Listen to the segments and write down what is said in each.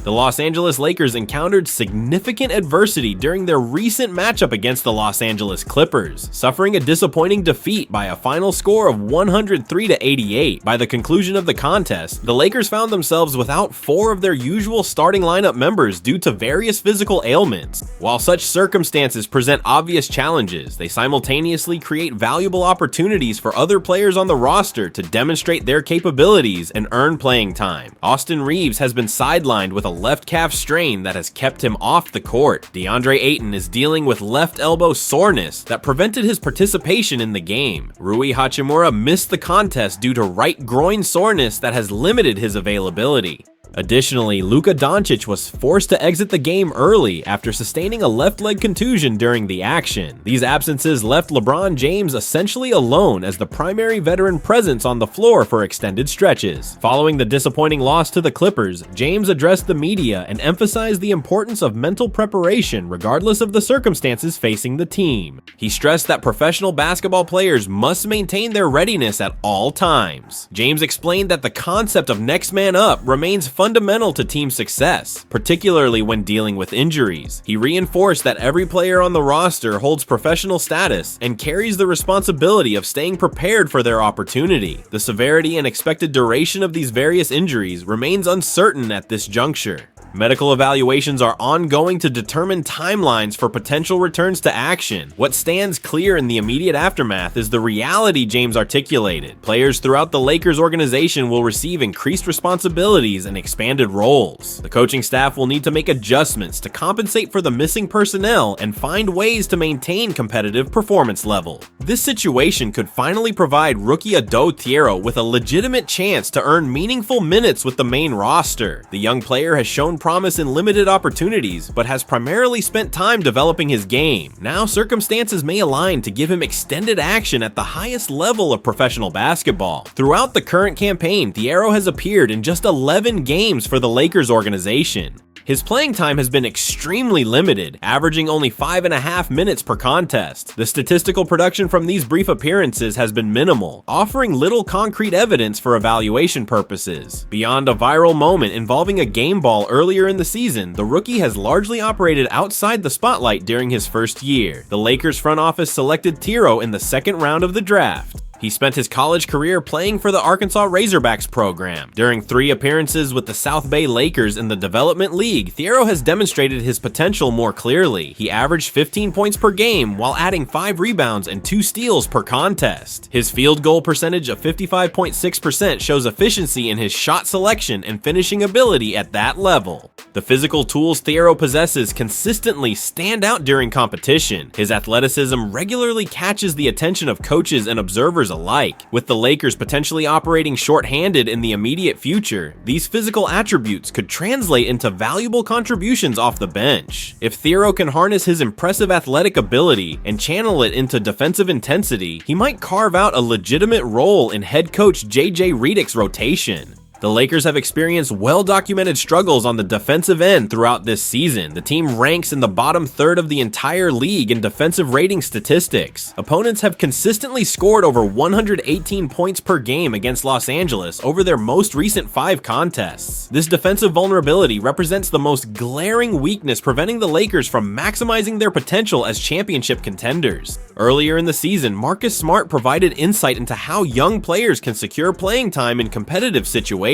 The Los Angeles Lakers encountered significant adversity during their recent matchup against the Los Angeles Clippers, suffering a disappointing defeat by a final score of 103-88. By the conclusion of the contest, the Lakers found themselves without 4 of their usual starting lineup members due to various physical ailments. While such circumstances present obvious challenges, they simultaneously create valuable opportunities for other players on the roster to demonstrate their capabilities and earn playing time. Austin Reeves has been sidelined with a left calf strain that has kept him off the court. DeAndre Ayton is dealing with left elbow soreness that prevented his participation in the game. Rui Hachimura missed the contest due to right groin soreness that has limited his availability. Additionally, Luka Doncic was forced to exit the game early after sustaining a left leg contusion during the action. These absences left LeBron James essentially alone as the primary veteran presence on the floor for extended stretches. Following the disappointing loss to the Clippers, James addressed the media and emphasized the importance of mental preparation regardless of the circumstances facing the team. He stressed that professional basketball players must maintain their readiness at all times. James explained that the concept of next man up remains fundamental to team success, particularly when dealing with injuries. He reinforced that every player on the roster holds professional status and carries the responsibility of staying prepared for their opportunity. The severity and expected duration of these various injuries remains uncertain at this juncture. Medical evaluations are ongoing to determine timelines for potential returns to action. What stands clear in the immediate aftermath is the reality James articulated. Players throughout the Lakers organization will receive increased responsibilities and expanded roles. The coaching staff will need to make adjustments to compensate for the missing personnel and find ways to maintain competitive performance level. This situation could finally provide rookie Ado Thiero with a legitimate chance to earn meaningful minutes with the main roster. The young player has shown promise in limited opportunities, but has primarily spent time developing his game. Now circumstances may align to give him extended action at the highest level of professional basketball. Throughout the current campaign, Thiero has appeared in just 11 games for the Lakers organization. His playing time has been extremely limited, averaging only 5.5 minutes per contest. The statistical production from these brief appearances has been minimal, offering little concrete evidence for evaluation purposes. Beyond a viral moment involving a game ball earlier in the season, the rookie has largely operated outside the spotlight during his first year. The Lakers front office selected Thiero in the second round of the draft. He spent his college career playing for the Arkansas Razorbacks program. During 3 appearances with the South Bay Lakers in the Development League, Thiero has demonstrated his potential more clearly. He averaged 15 points per game while adding 5 rebounds and 2 steals per contest. His field goal percentage of 55.6% shows efficiency in his shot selection and finishing ability at that level. The physical tools Thiero possesses consistently stand out during competition. His athleticism regularly catches the attention of coaches and observers alike. With the Lakers potentially operating shorthanded in the immediate future, these physical attributes could translate into valuable contributions off the bench. If Thiero can harness his impressive athletic ability and channel it into defensive intensity, he might carve out a legitimate role in head coach JJ Redick's rotation. The Lakers have experienced well-documented struggles on the defensive end throughout this season. The team ranks in the bottom third of the entire league in defensive rating statistics. Opponents have consistently scored over 118 points per game against Los Angeles over their most recent 5 contests. This defensive vulnerability represents the most glaring weakness preventing the Lakers from maximizing their potential as championship contenders. Earlier in the season, Marcus Smart provided insight into how young players can secure playing time in competitive situations.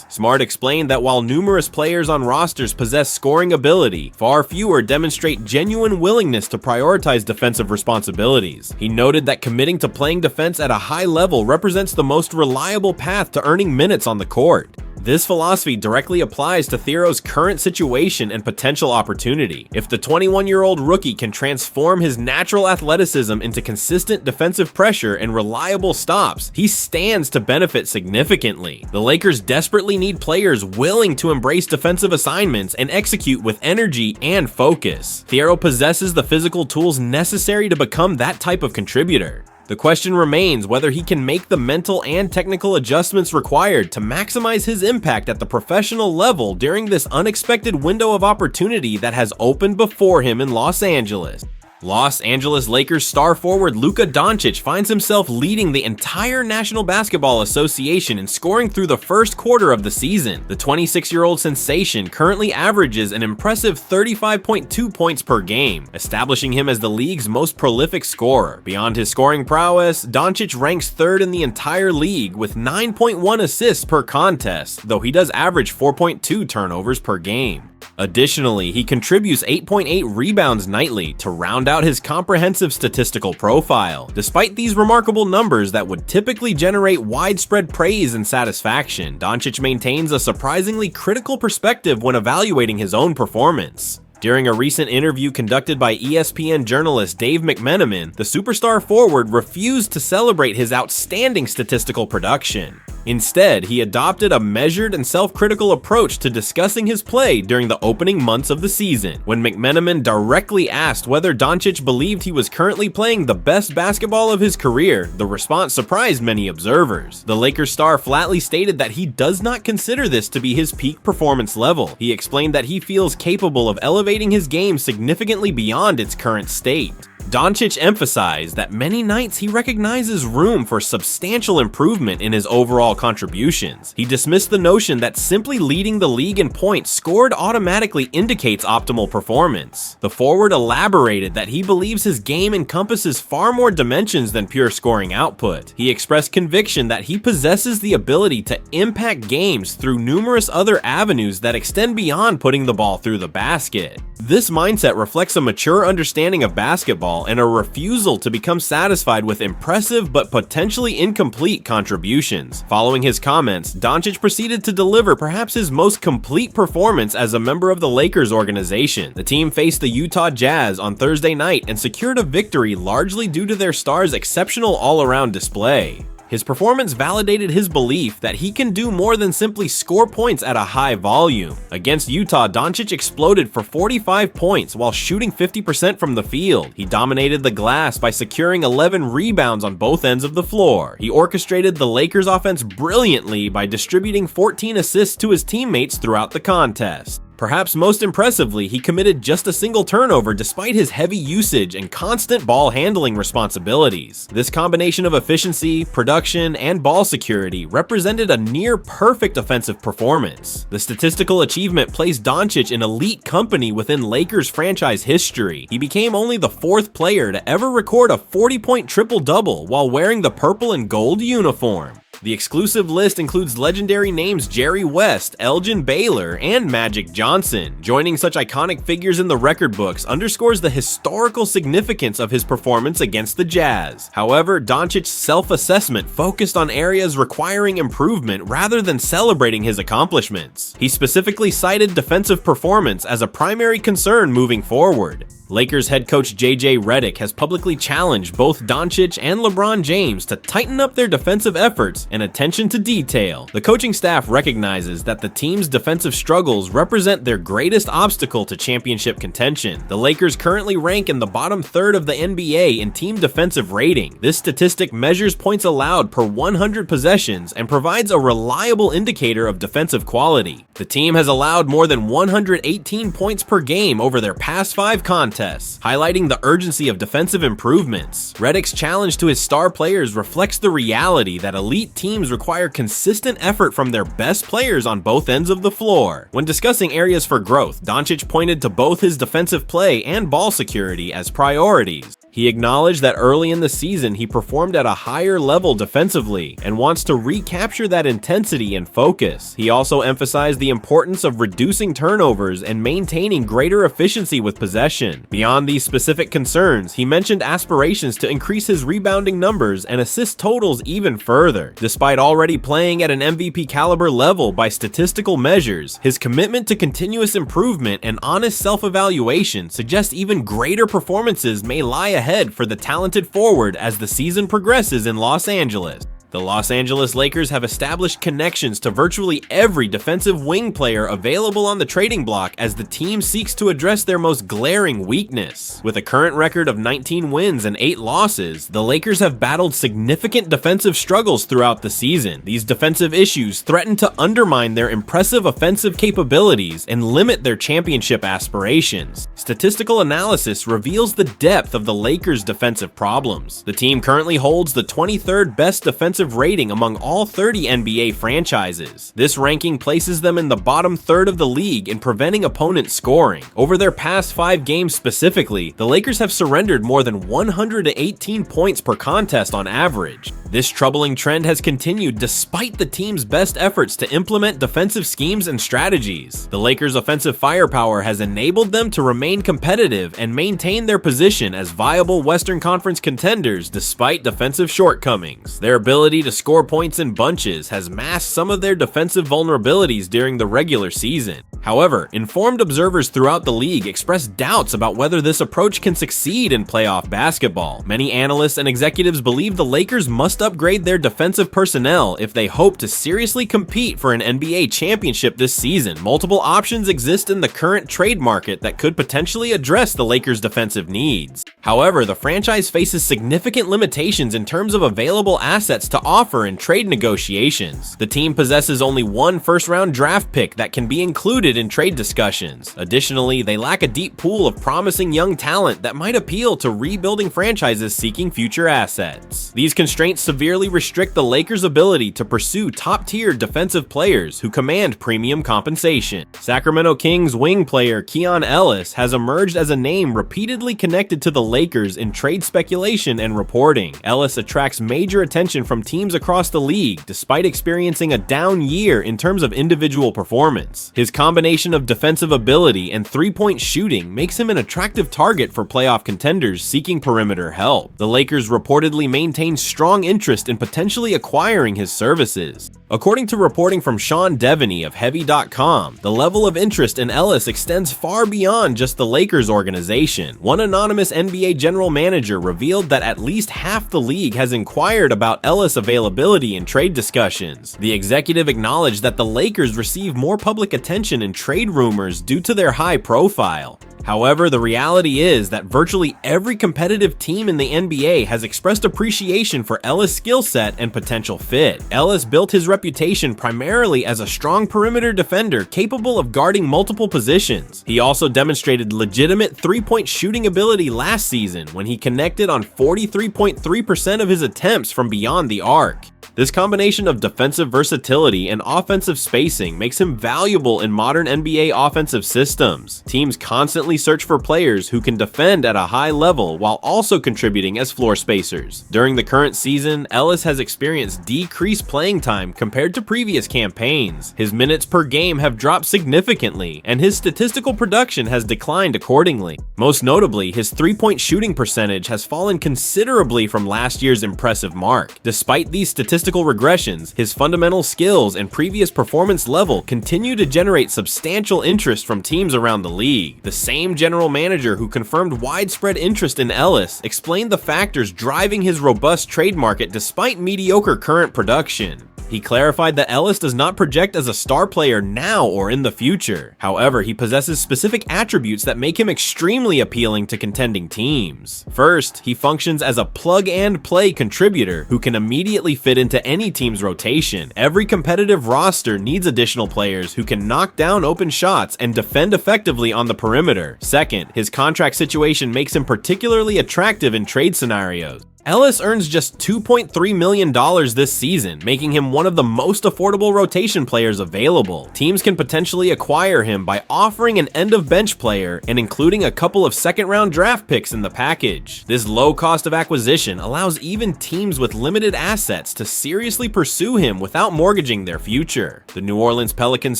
Smart explained that while numerous players on rosters possess scoring ability, far fewer demonstrate genuine willingness to prioritize defensive responsibilities. He noted that committing to playing defense at a high level represents the most reliable path to earning minutes on the court. This philosophy directly applies to Thiero's current situation and potential opportunity. If the 21-year-old rookie can transform his natural athleticism into consistent defensive pressure and reliable stops, he stands to benefit significantly. The Lakers desperately need players willing to embrace defensive assignments and execute with energy and focus. Thiero possesses the physical tools necessary to become that type of contributor. The question remains whether he can make the mental and technical adjustments required to maximize his impact at the professional level during this unexpected window of opportunity that has opened before him in Los Angeles. Los Angeles Lakers star forward Luka Doncic finds himself leading the entire National Basketball Association in scoring through the first quarter of the season. The 26-year-old sensation currently averages an impressive 35.2 points per game, establishing him as the league's most prolific scorer. Beyond his scoring prowess, Doncic ranks third in the entire league with 9.1 assists per contest, though he does average 4.2 turnovers per game. Additionally, he contributes 8.8 rebounds nightly to round out his comprehensive statistical profile. Despite these remarkable numbers that would typically generate widespread praise and satisfaction, Doncic maintains a surprisingly critical perspective when evaluating his own performance. During a recent interview conducted by ESPN journalist Dave McMenamin, the superstar forward refused to celebrate his outstanding statistical production. Instead, he adopted a measured and self-critical approach to discussing his play during the opening months of the season. When McMenamin directly asked whether Doncic believed he was currently playing the best basketball of his career, the response surprised many observers. The Lakers star flatly stated that he does not consider this to be his peak performance level. He explained that he feels capable of elevating his game significantly beyond its current state. Doncic emphasized that many nights he recognizes room for substantial improvement in his overall contributions. He dismissed the notion that simply leading the league in points scored automatically indicates optimal performance. The forward elaborated that he believes his game encompasses far more dimensions than pure scoring output. He expressed conviction that he possesses the ability to impact games through numerous other avenues that extend beyond putting the ball through the basket. This mindset reflects a mature understanding of basketball and a refusal to become satisfied with impressive but potentially incomplete contributions. Following his comments, Doncic proceeded to deliver perhaps his most complete performance as a member of the Lakers organization. The team faced the Utah Jazz on Thursday night and secured a victory largely due to their star's exceptional all-around display. His performance validated his belief that he can do more than simply score points at a high volume. Against Utah, Doncic exploded for 45 points while shooting 50% from the field. He dominated the glass by securing 11 rebounds on both ends of the floor. He orchestrated the Lakers' offense brilliantly by distributing 14 assists to his teammates throughout the contest. Perhaps most impressively, he committed just a single turnover despite his heavy usage and constant ball handling responsibilities. This combination of efficiency, production, and ball security represented a near-perfect offensive performance. The statistical achievement placed Doncic in elite company within Lakers franchise history. He became only the fourth player to ever record a 40-point triple-double while wearing the purple and gold uniform. The exclusive list includes legendary names Jerry West, Elgin Baylor, and Magic Johnson. Joining such iconic figures in the record books underscores the historical significance of his performance against the Jazz. However, Doncic's self-assessment focused on areas requiring improvement rather than celebrating his accomplishments. He specifically cited defensive performance as a primary concern moving forward. Lakers head coach JJ Redick has publicly challenged both Doncic and LeBron James to tighten up their defensive efforts and attention to detail. The coaching staff recognizes that the team's defensive struggles represent their greatest obstacle to championship contention. The Lakers currently rank in the bottom third of the NBA in team defensive rating. This statistic measures points allowed per 100 possessions and provides a reliable indicator of defensive quality. The team has allowed more than 118 points per game over their past 5 contests, highlighting the urgency of defensive improvements. Redick's challenge to his star players reflects the reality that elite teams require consistent effort from their best players on both ends of the floor. When discussing areas for growth, Doncic pointed to both his defensive play and ball security as priorities. He acknowledged that early in the season he performed at a higher level defensively and wants to recapture that intensity and focus. He also emphasized the importance of reducing turnovers and maintaining greater efficiency with possession. Beyond these specific concerns, he mentioned aspirations to increase his rebounding numbers and assist totals even further. Despite already playing at an MVP caliber level by statistical measures, his commitment to continuous improvement and honest self-evaluation suggests even greater performances may lie ahead for the talented forward as the season progresses in Los Angeles. The Los Angeles Lakers have established connections to virtually every defensive wing player available on the trading block as the team seeks to address their most glaring weakness. With a current record of 19 wins and 8 losses, the Lakers have battled significant defensive struggles throughout the season. These defensive issues threaten to undermine their impressive offensive capabilities and limit their championship aspirations. Statistical analysis reveals the depth of the Lakers' defensive problems. The team currently holds the 23rd best defensive rating among all 30 NBA franchises. This ranking places them in the bottom third of the league in preventing opponents scoring. Over their past 5 games specifically, the Lakers have surrendered more than 118 points per contest on average. This troubling trend has continued despite the team's best efforts to implement defensive schemes and strategies. The Lakers' offensive firepower has enabled them to remain competitive and maintain their position as viable Western Conference contenders despite defensive shortcomings. Their ability to score points in bunches has masked some of their defensive vulnerabilities during the regular season. However, informed observers throughout the league express doubts about whether this approach can succeed in playoff basketball. Many analysts and executives believe the Lakers must upgrade their defensive personnel if they hope to seriously compete for an NBA championship this season. Multiple options exist in the current trade market that could potentially address the Lakers' defensive needs. However, the franchise faces significant limitations in terms of available assets to offer in trade negotiations. The team possesses only one first-round draft pick that can be included in trade discussions. Additionally, they lack a deep pool of promising young talent that might appeal to rebuilding franchises seeking future assets. These constraints severely restrict the Lakers' ability to pursue top-tier defensive players who command premium compensation. Sacramento Kings wing player Keon Ellis has emerged as a name repeatedly connected to the Lakers in trade speculation and reporting. Ellis attracts major attention from teams across the league despite experiencing a down year in terms of individual performance. His combination of defensive ability and three-point shooting makes him an attractive target for playoff contenders seeking perimeter help. The Lakers reportedly maintain strong interest in potentially acquiring his services. According to reporting from Sean Devaney of Heavy.com, the level of interest in Ellis extends far beyond just the Lakers organization. One anonymous NBA general manager revealed that at least half the league has inquired about Ellis' availability in trade discussions. The executive acknowledged that the Lakers receive more public attention in trade rumors due to their high profile. However, the reality is that virtually every competitive team in the NBA has expressed appreciation for Ellis' skill set and potential fit. Ellis built his reputation primarily as a strong perimeter defender capable of guarding multiple positions. He also demonstrated legitimate three-point shooting ability last season when he connected on 43.3% of his attempts from beyond the arc. This combination of defensive versatility and offensive spacing makes him valuable in modern NBA offensive systems. Teams constantly search for players who can defend at a high level while also contributing as floor spacers. During the current season, Ellis has experienced decreased playing time compared to previous campaigns. His minutes per game have dropped significantly, and his statistical production has declined accordingly. Most notably, his three-point shooting percentage has fallen considerably from last year's impressive mark. Despite these statistical regressions, his fundamental skills and previous performance level continue to generate substantial interest from teams around the league. The same general manager who confirmed widespread interest in Ellis explained the factors driving his robust trade market despite mediocre current production. He clarified that Ellis does not project as a star player now or in the future. However, he possesses specific attributes that make him extremely appealing to contending teams. First, he functions as a plug-and-play contributor who can immediately fit into any team's rotation. Every competitive roster needs additional players who can knock down open shots and defend effectively on the perimeter. Second, his contract situation makes him particularly attractive in trade scenarios. Ellis earns just $2.3 million this season, making him one of the most affordable rotation players available. Teams can potentially acquire him by offering an end-of-bench player and including a couple of second-round draft picks in the package. This low cost of acquisition allows even teams with limited assets to seriously pursue him without mortgaging their future. The New Orleans Pelicans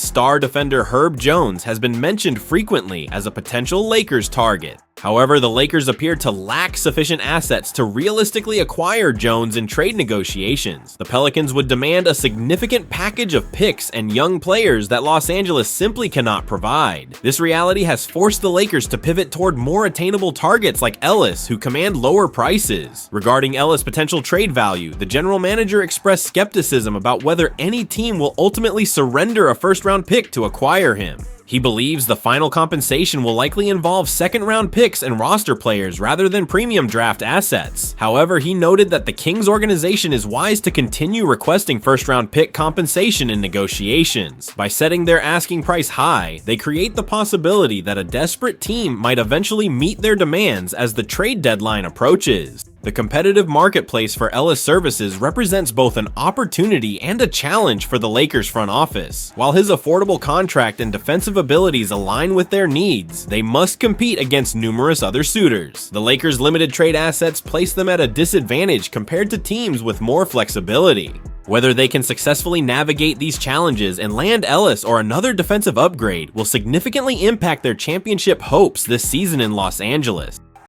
star defender Herb Jones has been mentioned frequently as a potential Lakers target. However, the Lakers appeared to lack sufficient assets to realistically acquire Jones in trade negotiations. The Pelicans would demand a significant package of picks and young players that Los Angeles simply cannot provide. This reality has forced the Lakers to pivot toward more attainable targets like Ellis, who command lower prices. Regarding Ellis' potential trade value, the general manager expressed skepticism about whether any team will ultimately surrender a first-round pick to acquire him. He believes the final compensation will likely involve second-round picks and roster players rather than premium draft assets. However, he noted that the Kings organization is wise to continue requesting first-round pick compensation in negotiations. By setting their asking price high, they create the possibility that a desperate team might eventually meet their demands as the trade deadline approaches. The competitive marketplace for Ellis services represents both an opportunity and a challenge for the Lakers front office. While his affordable contract and defensive abilities align with their needs, they must compete against numerous other suitors. The Lakers' limited trade assets place them at a disadvantage compared to teams with more flexibility. Whether they can successfully navigate these challenges and land Ellis or another defensive upgrade will significantly impact their championship hopes this season in Los Angeles.